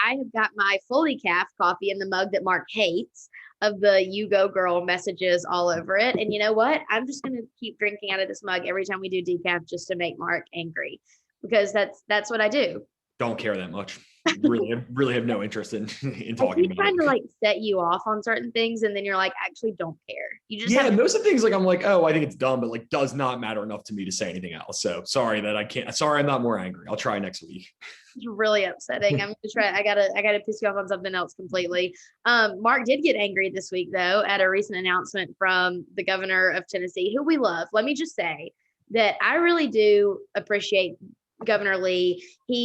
I have got my fully calf coffee in the mug that Mark hates of the "You Go Girl" messages all over it. And you know what? I'm just gonna keep drinking out of this mug every time we do decaf just to make Mark angry because that's what I do. Don't care that much. Really have no interest in I talking keep about trying it. to like set you off on certain things, and then you're like, actually don't care. You just Yeah, have most of the things like I'm like, oh, I think it's dumb, but like does not matter enough to me to say anything else. So sorry that I can't. Sorry, I'm not more angry. I'll try next week. it's really upsetting. I'm gonna try. I gotta piss you off on something else completely. Mark did get angry this week though at a recent announcement from the governor of Tennessee, who we love. Let me just say that I really do appreciate Governor Lee.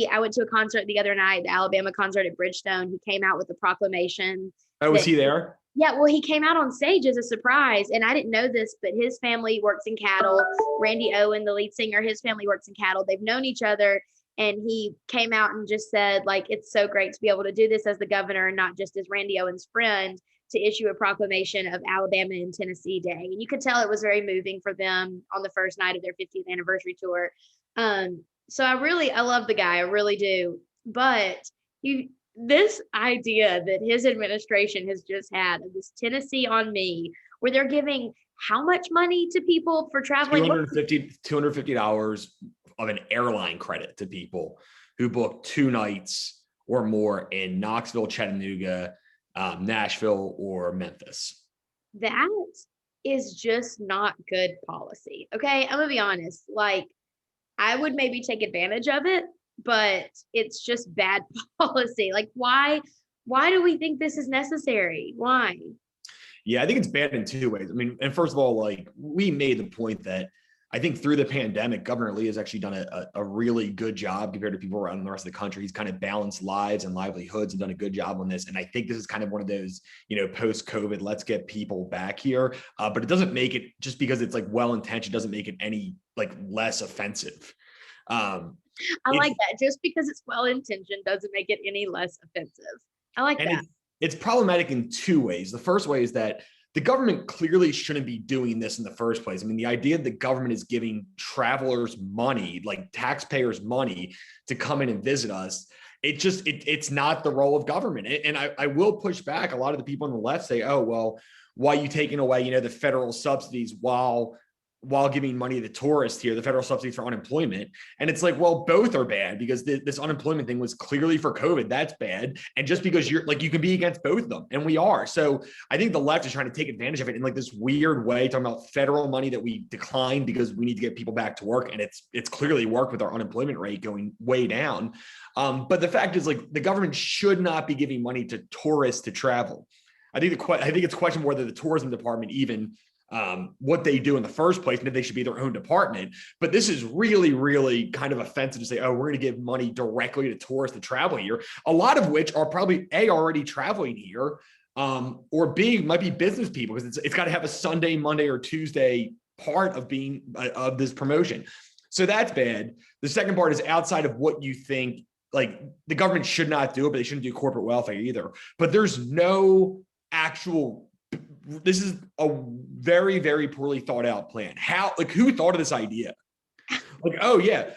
I went to a concert the other night, the Alabama concert at Bridgestone. He came out with a proclamation Oh, was that he there? yeah, well, he came out on stage as a surprise, and I didn't know this, but his family works in cattle. Randy Owen, the lead singer, his family works in cattle. They've known each other, and he came out and just said, like, it's so great to be able to do this as the governor and not just as Randy Owen's friend, to issue a proclamation of Alabama and Tennessee Day. And you could tell it was very moving for them on the first night of their 50th anniversary tour. So I love the guy, I really do. But you, this idea that his administration has just had of this Tennessee on me, where they're giving how much money to people for traveling? $250 of an airline credit to people who book 2 nights or more in Knoxville, Chattanooga, Nashville, or Memphis. That is just not good policy. Okay. I'm going to be honest. Like, I would maybe take advantage of it, but it's just bad policy. Like, why do we think this is necessary? Why? Yeah, I think it's bad in 2 ways. I mean, and first of all, like we made the point that I think through the pandemic, Governor Lee has actually done a really good job compared to people around the rest of the country. He's kind of balanced lives and livelihoods and done a good job on this. And I think this is kind of one of those, post-COVID, let's get people back here. But it doesn't make it, just because it's like well-intentioned, doesn't make it any like less offensive. I like that. Just because it's well intentioned doesn't make it any less offensive. I like that. It's problematic in 2 ways. The first way is that the government clearly shouldn't be doing this in the first place. I mean, the idea that the government is giving travelers money, like taxpayers money, to come in and visit us, it's not the role of government. And I will push back. A lot of the people on the left say, oh, well, why are you taking away, the federal subsidies while giving money to tourists here, the federal subsidies for unemployment? And it's like, well, both are bad, because this unemployment thing was clearly for COVID. That's bad. And just because you're like, you can be against both of them, and we are. So I think the left is trying to take advantage of it in like this weird way, talking about federal money that we declined because we need to get people back to work. And it's clearly worked with our unemployment rate going way down. But the fact is, like, the government should not be giving money to tourists to travel. I think it's questionable whether the tourism department even what they do in the first place, maybe they should be their own department. But this is really, really kind of offensive to say, oh, we're going to give money directly to tourists to travel here, a lot of which are probably already traveling here, or B, might be business people, because it's got to have a Sunday, Monday, or Tuesday part of being of this promotion. So that's bad. The second part is outside of what you think, like the government should not do it, but they shouldn't do corporate welfare either. But there's no actual, this is a very, very poorly thought out plan. Who thought of this idea? Like, oh yeah,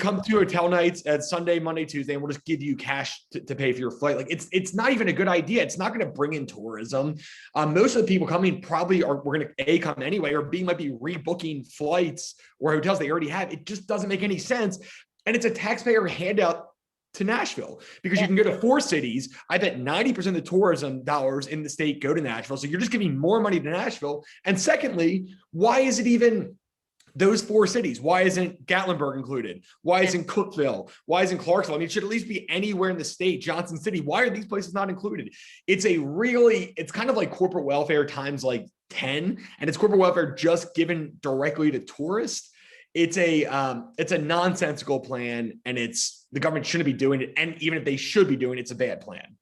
come to hotel nights at Sunday, Monday, Tuesday, and we'll just give you cash to pay for your flight. Like, it's not even a good idea. It's not going to bring in tourism. Most of the people coming probably we're going to come anyway, or B, might be rebooking flights or hotels they already have. It just doesn't make any sense. And it's a taxpayer handout to Nashville, because you can go to 4 cities. I bet 90% of the tourism dollars in the state go to Nashville. So you're just giving more money to Nashville. And secondly, why is it even those 4 cities? Why isn't Gatlinburg included? Why isn't Cookeville? Why isn't Clarksville? I mean, it should at least be anywhere in the state. Johnson City. Why are these places not included? It's kind of like corporate welfare times like 10, and it's corporate welfare just given directly to tourists. It's a nonsensical plan, and the government shouldn't be doing it. And even if they should be doing it, it's a bad plan.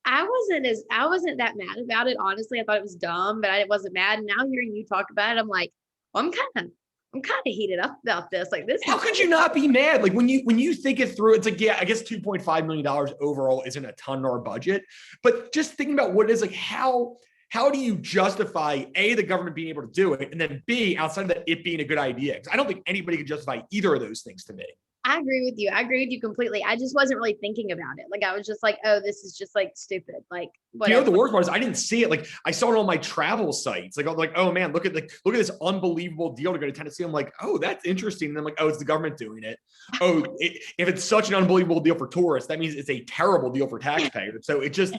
I wasn't that mad about it. Honestly, I thought it was dumb, but I wasn't mad. And now hearing you talk about it, I'm like, well, I'm kind of heated up about this. Like this. How could you not be mad? Like when you think it through, it's like, yeah, I guess $2.5 million overall isn't a ton in our budget, but just thinking about what it is, like how do you justify A, the government being able to do it, and then B, outside of that, it being a good idea? Because I don't think anybody can justify either of those things to me. I agree with you. I agree with you completely. I just wasn't really thinking about it. Like I was just like, oh, this is just like stupid. Like You know, whatever. the worst part is I didn't see it. Like I saw it on my travel sites. Like I'm like, oh man, look at this unbelievable deal to go to Tennessee. I'm like, oh, that's interesting. And I'm like, oh, it's the government doing it. Oh, if it's such an unbelievable deal for tourists, that means it's a terrible deal for taxpayers. So it just,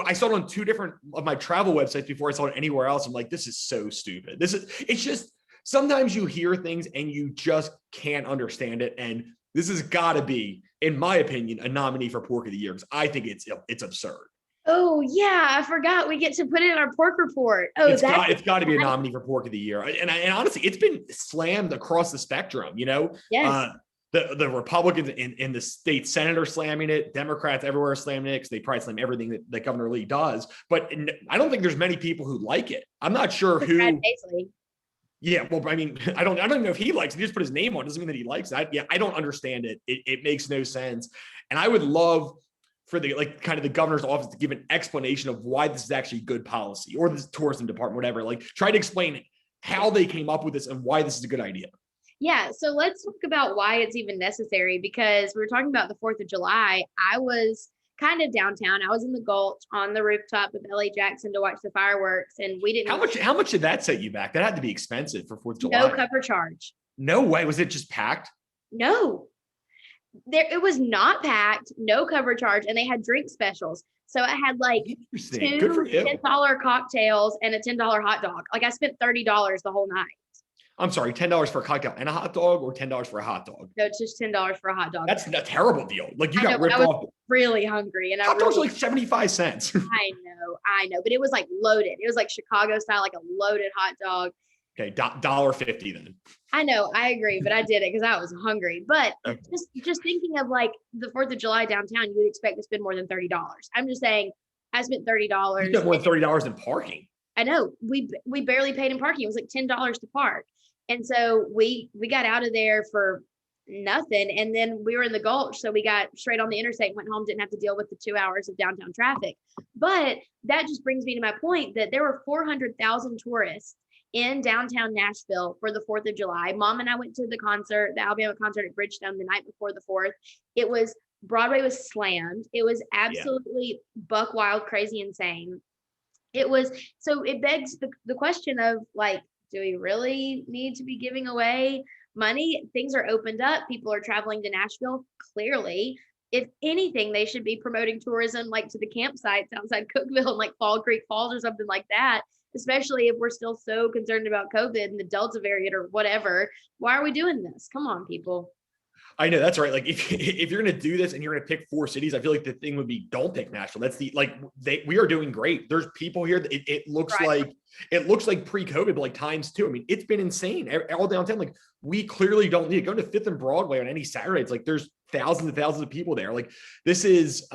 I saw it on two different of my travel websites before I saw it anywhere else. I'm like, this is so stupid. It's just, sometimes you hear things and you just can't understand it. And this has got to be, in my opinion, a nominee for Pork of the Year because I think it's absurd. Oh yeah, I forgot we get to put it in our pork report. Oh, It's got to be a nominee for Pork of the Year. And honestly, it's been slammed across the spectrum. You know, yes. The Republicans in the state Senate are slamming it. Democrats everywhere are slamming it because they probably slam everything that Governor Lee does. But I don't think there's many people who like it. I'm not sure who. Brad Paisley. Yeah, well, I mean, I don't even know if he likes it. He just put his name on it. Doesn't mean that he likes it. I don't understand it. It makes no sense. And I would love for the kind of the governor's office to give an explanation of why this is actually good policy, or the tourism department, whatever. Like try to explain how they came up with this and why this is a good idea. Yeah, so let's talk about why it's even necessary, because we were talking about the 4th of July. I was kind of downtown. I was in the Gulch on the rooftop of LA Jackson to watch the fireworks, and we didn't. How much did that set you back? That had to be expensive for 4th of July. No cover charge. No way. Was it just packed? No. It was not packed, no cover charge, and they had drink specials. So I had like two $10 cocktails and a $10 hot dog. Like I spent $30 the whole night. I'm sorry, $10 for a cocktail and a hot dog, or $10 for a hot dog? No, it's just $10 for a hot dog. That's a terrible deal. Like you got ripped off. Really hungry, and hot dogs are like 75 cents. I know, but it was like loaded. It was like Chicago style, like a loaded hot dog. Okay, $1.50 then. I know, I agree, but I did it because I was hungry. But okay. just thinking of like the 4th of July downtown, you would expect to spend more than $30. I'm just saying, I spent $30. You spent more than $30 in parking. I know, we barely paid in parking. It was like $10 to park, and so we got out of there for nothing. And then we were in the Gulch, so we got straight on the interstate, went home, didn't have to deal with the 2 hours of downtown traffic. But that just brings me to my point that there were 400,000 tourists in downtown Nashville for the 4th of July. Mom and I went to the Alabama concert at Bridgestone the night before the 4th. Broadway was slammed. It was absolutely buck wild, crazy, insane. It begs the question of like, do we really need to be giving away money? Things are opened up. People are traveling to Nashville. Clearly, if anything, they should be promoting tourism like to the campsites outside Cookeville and like Fall Creek Falls or something like that, especially if we're still so concerned about COVID and the Delta variant or whatever. Why are we doing this? Come on, people. I know, that's right. Like if you're going to do this and you're going to pick 4 cities, I feel like the thing would be don't pick Nashville. That's we are doing great. There's people here. It looks right. It looks like pre-COVID, but like times 2. I mean, it's been insane all downtown. Like we clearly don't need it. Going to 5th and Broadway on any Saturday, it's like there's thousands and thousands of people there. Like this is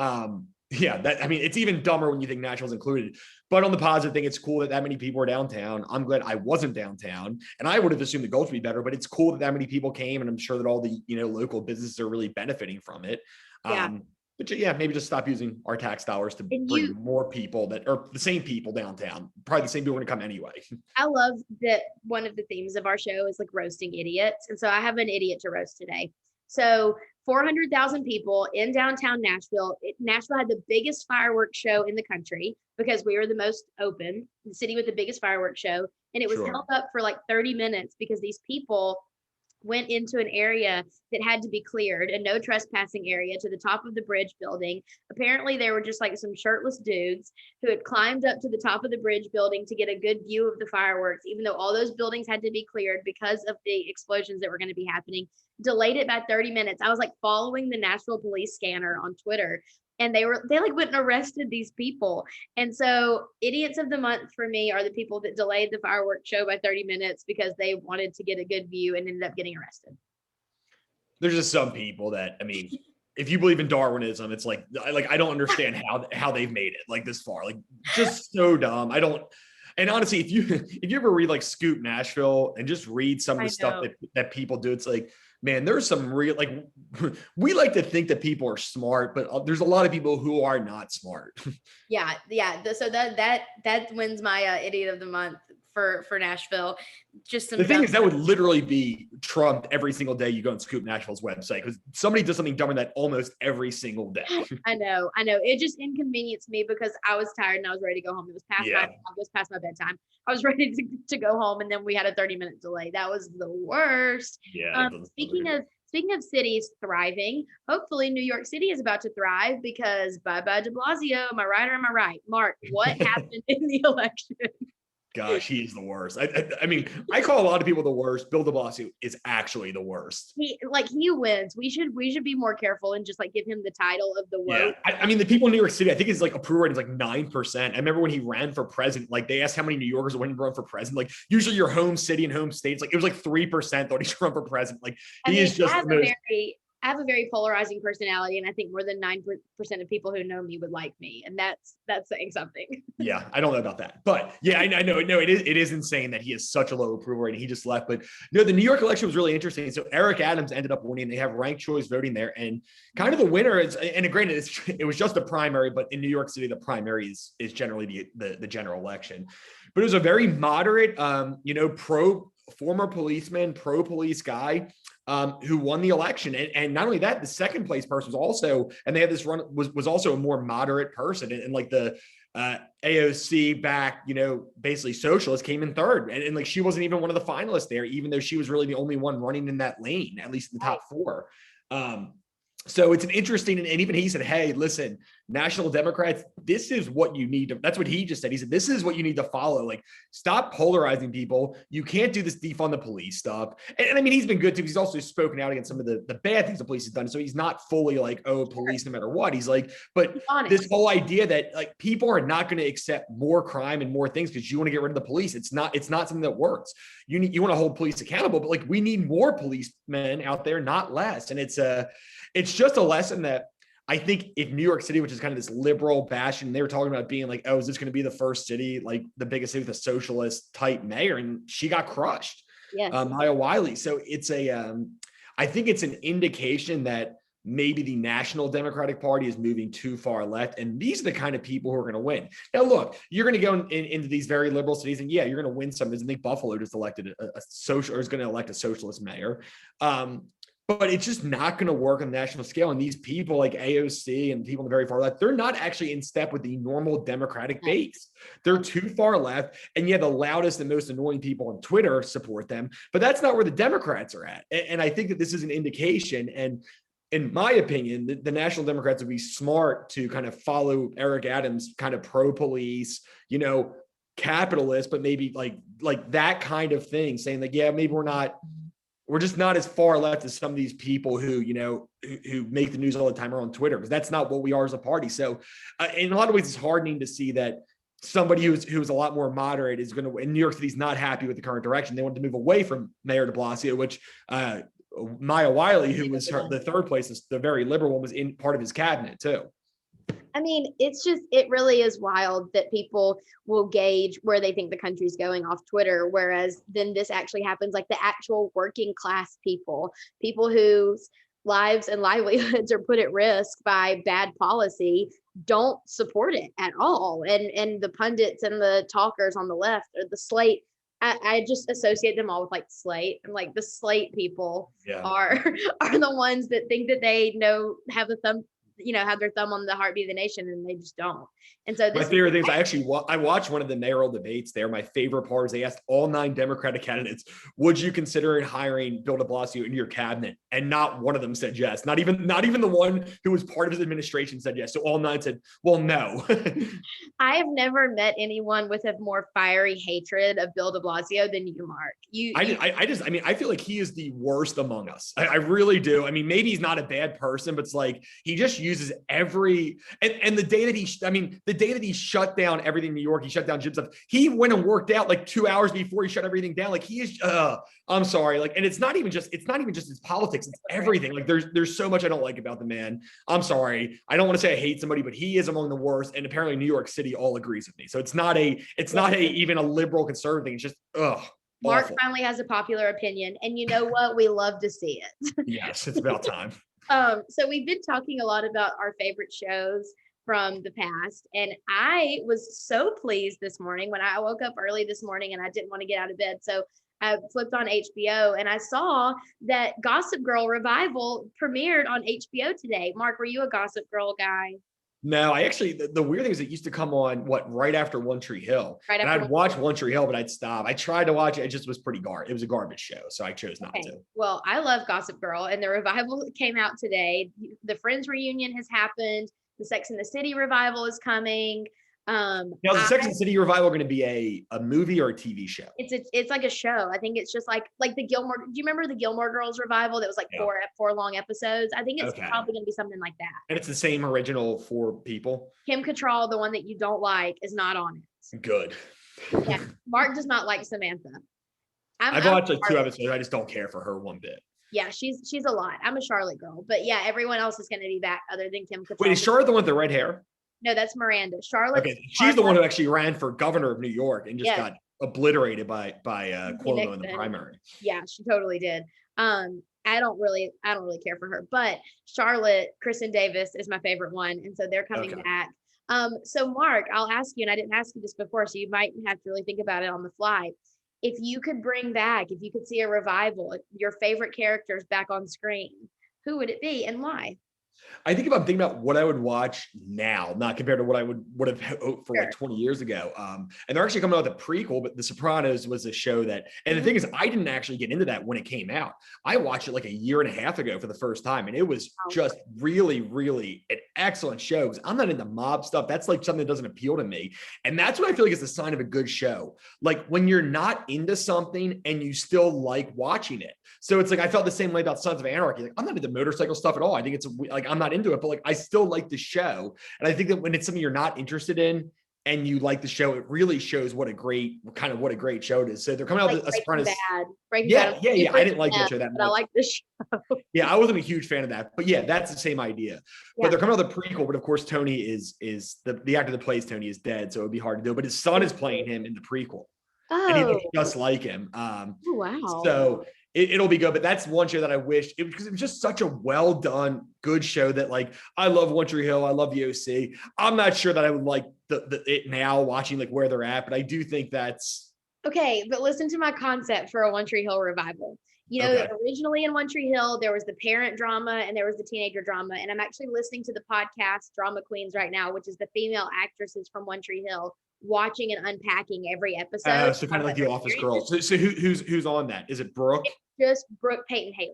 it's even dumber when you think Nashville's included. But on the positive thing, it's cool that many people are downtown. I'm glad I wasn't downtown, and I would have assumed the Gulch would be better, but it's cool that many people came, and I'm sure that all the local businesses are really benefiting from it. Yeah. But yeah, maybe just stop using our tax dollars to bring more people that are the same people downtown. Probably the same people going to come anyway. I love that one of the themes of our show is like roasting idiots. And so I have an idiot to roast today. So 400,000 people in downtown Nashville. Nashville had the biggest fireworks show in the country because we were the most open, the city with the biggest fireworks show. And it was held up for like 30 minutes because these people went into an area that had to be cleared, a no trespassing area to the top of the bridge building. Apparently they were just like some shirtless dudes who had climbed up to the top of the bridge building to get a good view of the fireworks, even though all those buildings had to be cleared because of the explosions that were going to be happening. Delayed it by 30 minutes. I was like following the Nashville police scanner on Twitter, and they like went and arrested these people. And so idiots of the month for me are the people that delayed the fireworks show by 30 minutes because they wanted to get a good view and ended up getting arrested. There's just some people that, I mean, if you believe in Darwinism, it's like I don't understand how they've made it like this far. Like just so dumb. And honestly, if you ever read like Scoop Nashville and just read some of the stuff that people do, it's like, man, there's some real, like, we like to think that people are smart, but there's a lot of people who are not smart. Yeah. So that wins my idiot of the month for Nashville. Just some The thing dumb is, that would literally be trumped every single day you go and scoop Nashville's website, because somebody does something dumber than that almost every single day. I know. It just inconvenienced me because I was tired and I was ready to go home. It was past my bedtime. I was ready to go home, and then we had a 30-minute delay. That was the worst. Yeah. Speaking of cities thriving, hopefully New York City is about to thrive, because bye-bye de Blasio. Am I right or am I right? Mark, what happened in the election? Gosh, he is the worst. I mean, I call a lot of people the worst. Bill de Blasio is actually the worst. He wins. We should be more careful and just like give him the title of the woke. Yeah, I mean, the people in New York City, I think his like approval rating is like 9%. I remember when he ran for president, like they asked how many New Yorkers went to run for president. Like usually your home city and home states, like it was like 3% thought he should run for president. Like is just I have a very polarizing personality, and I think more than 9% of people who know me would like me, and that's saying something. Yeah, I don't know about that, but yeah, I know. No, it is insane that he has such a low approval rating. He just left, but no, the New York election was really interesting. So Eric Adams ended up winning. They have ranked choice voting there, and kind of the winner is. And granted, it was just a primary, but in New York City, the primary is generally the general election. But it was a very moderate, former policeman, pro police guy. Who won the election. And not only that, the second place person was also, and they had this run, was also a more moderate person. And like the AOC back, basically socialist came in third. And like she wasn't even one of the finalists there, even though she was really the only one running in that lane, at least in the top four. So it's an interesting, and even he said, hey, listen, National Democrats, this is what you need to, that's what he just said. He said, this is what you need to follow. Like, stop polarizing people. You can't do this defund the police stuff. And I mean, he's been good too. He's also spoken out against some of the bad things the police has done. So he's not fully like, oh, police no matter what. He's like, but this whole idea that like people are not going to accept more crime and more things because you want to get rid of the police. It's not something that works. You want to hold police accountable, but like we need more policemen out there, not less. And it's just a lesson that I think if New York City, which is kind of this liberal bastion, they were talking about being like, oh, is this going to be the first city, like the biggest city with a socialist type mayor? And she got crushed, yes. Maya Wiley. So it's I think it's an indication that maybe the National Democratic Party is moving too far left. And these are the kind of people who are going to win. Now, look, you're going to go into these very liberal cities and yeah, you're going to win some. I think Buffalo just elected a social, or is going to elect a socialist mayor. But it's just not going to work on the national scale. And these people like AOC and people on the very far left, they're not actually in step with the normal Democratic base. They're too far left. And yeah, the loudest and most annoying people on Twitter support them, but that's not where the Democrats are at. And I think that this is an indication. And in my opinion, the National Democrats would be smart to kind of follow Eric Adams, kind of pro-police, capitalist, but maybe like that kind of thing, saying like, yeah, maybe we're just not as far left as some of these people who make the news all the time are on Twitter, because that's not what we are as a party. So in a lot of ways, it's hardening to see that somebody who's a lot more moderate is going to, in New York City's not happy with the current direction. They want to move away from Mayor de Blasio, which Maya Wiley, who was the third place, the very liberal one, was in part of his cabinet too. I mean, it really is wild that people will gauge where they think the country's going off Twitter, whereas then this actually happens, like the actual working class people whose lives and livelihoods are put at risk by bad policy, don't support it at all. And the pundits and the talkers on the left, or the slate, I just associate them all with like Slate. And like the Slate people are the ones that think that they have their thumb on the heartbeat of the nation, and they just don't. And so my favorite thing is I watched one of the mayoral debates there. My favorite part is they asked all 9 Democratic candidates, would you consider hiring Bill de Blasio into your cabinet? And not one of them said yes. Not even the one who was part of his administration said yes. So all 9 said, well, no. I have never met anyone with a more fiery hatred of Bill de Blasio than you, Mark. I feel like he is the worst among us. I really do. I mean, maybe he's not a bad person, but it's like he just uses every and the day that he shut down everything in New York, he shut down gym stuff. He went and worked out like 2 hours before he shut everything down. Like he is I'm sorry. Like, and it's not even just his politics, it's everything. Like there's so much I don't like about the man. I'm sorry. I don't want to say I hate somebody, but he is among the worst. And apparently New York City all agrees with me. So it's not even a liberal conservative thing. It's just Mark awful. finally has a popular opinion. And you know what? We love to see it. Yes, it's about time. So we've been talking a lot about our favorite shows. from the past. And I was so pleased this morning when I woke up early this morning and I didn't want to get out of bed. So I flipped on HBO and I saw that Gossip Girl Revival premiered on HBO today. Mark, were you a Gossip Girl guy? No, I actually, the weird thing is it used to come on right after One Tree Hill. Right and after I'd watch One Tree Hill, but I'd stop. I tried to watch it. It just was it was a garbage show. So I chose not to. Well, I love Gossip Girl, and the revival came out today. The Friends reunion has happened. The Sex and the City revival is coming. Now, is the Sex and the City revival going to be a movie or a TV show? It's like a show. I think it's just like the Gilmore. Do you remember the Gilmore Girls revival? That was like four long episodes. I think it's probably going to be something like that. And it's the same original 4 people. Kim Cattrall, the one that you don't like, is not on it. Good. Yeah, Mark does not like Samantha. I've watched like 2 episodes. I just don't care for her one bit. Yeah, she's a lot. I'm a Charlotte girl, but yeah, everyone else is going to be back other than Kim Cattrall. Wait, is Charlotte the one with the red hair? No, that's Miranda. Charlotte. Okay, she's the one who actually ran for governor of New York and just got obliterated by Cuomo in the primary. Yeah, she totally did. I don't really care for her, but Charlotte, Kristen Davis is my favorite one, and so they're coming back. So Mark, I'll ask you, and I didn't ask you this before, so you might have to really think about it on the fly. If you could see a revival, your favorite characters back on screen, who would it be and why? I think if I'm thinking about what I would watch now, not compared to what I would have hoped for like 20 years ago. And they're actually coming out with a prequel, but The Sopranos was a show that, and the thing is, I didn't actually get into that when it came out. I watched it like a year and a half ago for the first time. And it was just really, really an excellent show. Because I'm not into mob stuff. That's like something that doesn't appeal to me. And that's what I feel like is a sign of a good show. Like when you're not into something and you still like watching it. So it's like, I felt the same way about Sons of Anarchy. Like I'm not into motorcycle stuff at all. I think it's like, I'm not into it, but like, I still like the show. And I think that when it's something you're not interested in and you like the show, it really shows what a great show it is. So they're coming out with a Sopranos. Yeah. I didn't like that show that much. But I like the show. Yeah, I wasn't a huge fan of that, but yeah, that's the same idea. But they're coming out with a prequel, but of course Tony is the actor that plays Tony is dead, so it'd be hard to do. But his son is playing him in the prequel. And he looks just like him. Wow. So it'll be good, but that's one show that I wish because it was just such a well done, good show that like I love One Tree Hill, I love the OC. I'm not sure that I would like it now watching like where they're at, but I do think that's okay. But listen to my concept for a One Tree Hill revival. You know, originally in One Tree Hill, there was the parent drama and there was the teenager drama. And I'm actually listening to the podcast Drama Queens right now, which is the female actresses from One Tree Hill watching and unpacking every episode. So kind of like the Office Girls. So who's on that? Is it Brooke? It's just Brooke, Peyton, Haley.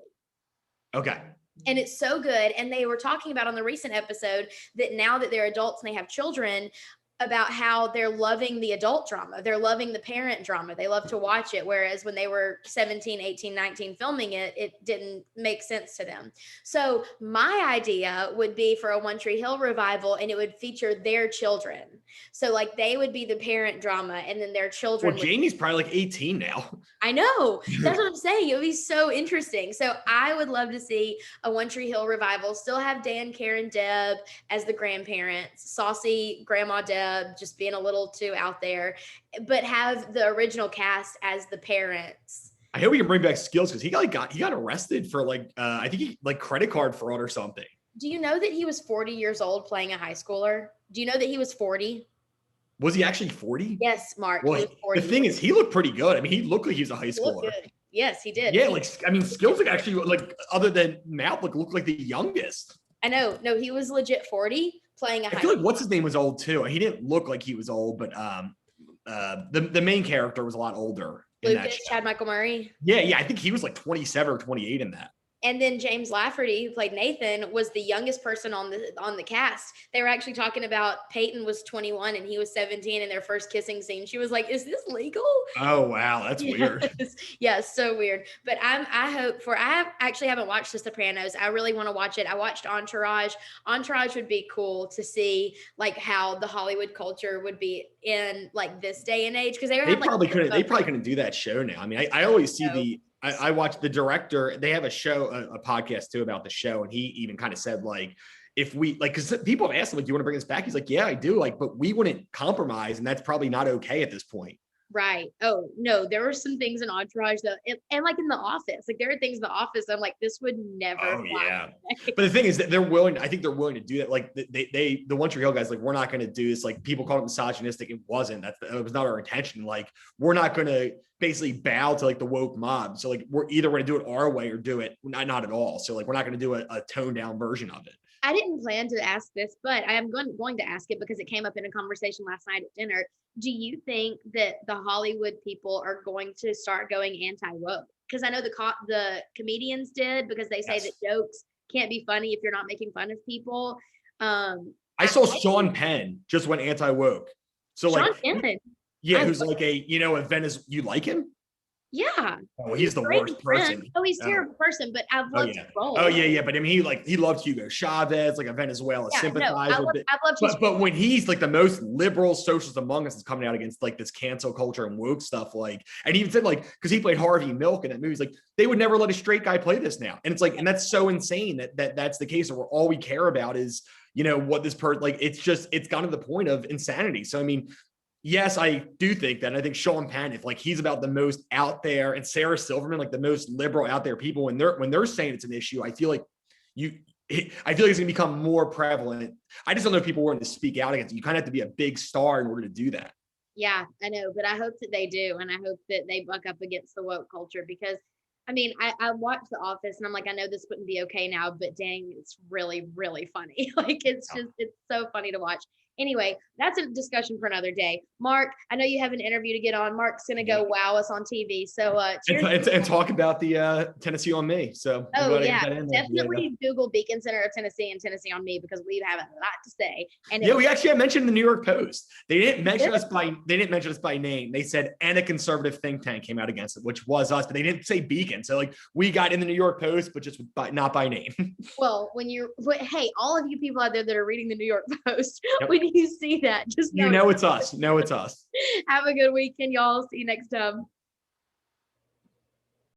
Okay. And it's so good. And they were talking about on the recent episode that now that they're adults and they have children, about how they're loving the adult drama. They're loving the parent drama. They love to watch it. Whereas when they were 17, 18, 19 filming it, it didn't make sense to them. So my idea would be for a One Tree Hill revival, and it would feature their children. So like they would be the parent drama and then their children. Well, Jamie's probably like 18 now. I know. That's what I'm saying. It would be so interesting. So I would love to see a One Tree Hill revival, still have Dan, Karen, Deb as the grandparents, saucy grandma Deb, just being a little too out there, but have the original cast as the parents. I hope we can bring back Skills because he got arrested for like I think he like credit card fraud or something. Do you know that he was 40 years old playing a high schooler? Do you know that he was 40? Was he actually 40? Yes, Mark. Well, he was 40. The thing is, he looked pretty good. I mean, he looked like he was a high schooler. Yes, he did. Yeah, like I mean, Skills like actually like other than mouth looked like the youngest. I know. No, he was legit 40 playing a high schooler. I feel like what's his name was old too. He didn't look like he was old, but the main character was a lot older. Lucas, Chad Michael Murray. Yeah. I think he was like 27 or 28 in that. And then James Lafferty, who played Nathan, was the youngest person on the cast. They were actually talking about Peyton was 21 and he was 17 in their first kissing scene. She was like, "Is this legal?" Oh wow, that's weird. Yeah, so weird. But I actually haven't watched The Sopranos. I really want to watch it. I watched Entourage. Entourage would be cool to see like how the Hollywood culture would be in like this day and age because they probably couldn't do that show now. I mean, I always see I watched the director. They have a show, a podcast too about the show. And he even kind of said like, if we like, cause people have asked him, like, do you want to bring this back? He's like, yeah, I do. Like, but we wouldn't compromise. And that's probably not okay at this point. Right. Oh, no, there were some things in Entourage though, and like in The Office, like there are things in The Office I'm like, this would never Oh fly yeah. today. But the thing is that I think they're willing to do that. Like the One Tree Hill guys, like, we're not going to do this. Like, people called it misogynistic. It wasn't. That was not our intention. Like, we're not going to basically bow to like the woke mob. So like, we're either going to do it our way or do it not at all. So like, we're not going to do a toned down version of it. I didn't plan to ask this, but I am going to ask it because it came up in a conversation last night at dinner. Do you think that the Hollywood people are going to start going anti-woke? Because I know the comedians did, because they say that Yes. jokes can't be funny if you're not making fun of people. I saw Sean Penn just went anti-woke. So Sean like, Penn. yeah, I who's like a Venice. You like him? Yeah. Oh, he's the worst person. Oh, he's a terrible person, but I've loved his role. Oh yeah. But I mean, he loved Hugo Chavez, like a Venezuela sympathizer. I've loved his but when he's like the most liberal socialist among us is coming out against like this cancel culture and woke stuff, like, and he even said like, because he played Harvey Milk in that movie, he's like, they would never let a straight guy play this now. And it's like, and that's so insane that's the case, where all we care about is, what this person, like, it's gotten to the point of insanity. So I mean, yes, I do think that. And I think Sean Penn, if like he's about the most out there, and Sarah Silverman, like the most liberal out there people, when they're saying it's an issue, I feel like it's gonna become more prevalent. I just don't know if people willing to speak out against it. You kind of have to be a big star in order to do that. Yeah, I know, but I hope that they do, and I hope that they buck up against the woke culture, because I mean, I watched The Office and I'm like, I know this wouldn't be okay now, but dang, it's really, really funny. Like, it's so funny to watch. Anyway, that's a discussion for another day. Mark, I know you have an interview to get on. Mark's going to go wow us on TV. So cheers. And talk about the Tennessee on Me. So yeah, definitely Google Beacon Center of Tennessee and Tennessee on Me, because we have a lot to say. And yeah, we actually mentioned the New York Post. They didn't mention us by name. They said, and a conservative think tank came out against it, which was us, but they didn't say Beacon. So like, we got in the New York Post, but just not by name. Well, hey, all of you people out there that are reading the New York Post, when you see that, just know it's us. Know it's us. Have a good weekend, y'all. See you next time.